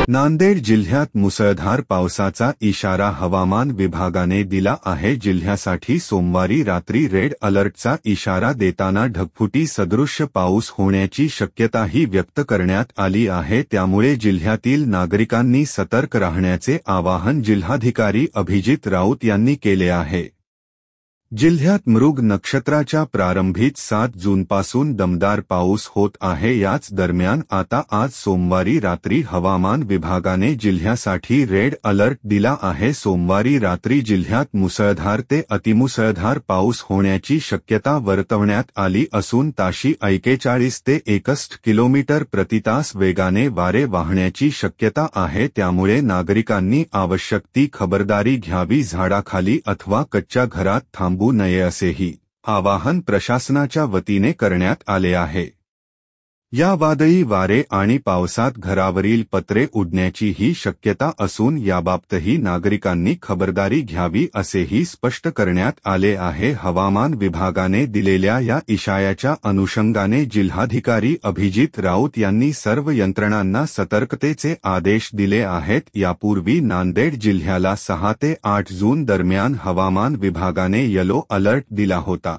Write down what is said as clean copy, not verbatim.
नांदेड जिल्ह्यात मुसळधार पावसाचा इशारा हवामान विभागाने दिला आहे। जिल्ह्यासाठी सोमवारी रात्री रेड अलर्टचा इशारा देताना ढगफुटी सदृश्य पाऊस होण्याची शक्यताही व्यक्त करण्यात आली आहे। त्यामुळे जिल्ह्यातील नागरिकांनी सतर्क राहण्याचे आवाहन जिल्हाधिकारी अभिजित राऊत यांनी केले आहे। जिल्ह्यात मृग नक्षत्राच्या प्रारंभीच 7 जूनपासून दमदार पाऊस होत आहे। याच दरम्यान आता आज सोमवारी रात्री हवामान विभागाने जिल्ह्यासाठी रेड अलर्ट दिला आहे। सोमवारी रात्री जिल्ह्यात मुसळधार ते अतिमुसळधार पाऊस होण्याची शक्यता वर्तवण्यात आली असून ताशी 41 ते 61 किलोमीटर प्रतितास वेगाने वारे वाहण्याची शक्यता आहे। त्यामुळे नागरिकांनी आवश्यक ती खबरदारी घ्यावी, झाडाखाली अथवा कच्च्या घरात थांबू नये असेही आवाहन प्रशासनाच्या वतीने करण्यात आले आहे। या वादळी वारे आणि पावसात घरावरील पत्रे उडण्याचीही शक्यता असून याबाबतही नागरिकांनी खबरदारी घ्यावी असेही स्पष्ट करण्यात आले आहे। हवामान विभागाने दिलेल्या या इशाऱ्याच्या अनुषंगाने जिल्हाधिकारी अभिजित राऊत यांनी सर्व यंत्रणांना सतर्कतेचे आदेश दिले आहेत। यापूर्वी नांदेड जिल्ह्याला 6 ते 8 जून दरम्यान हवामान विभागाने येलो अलर्ट दिला होता।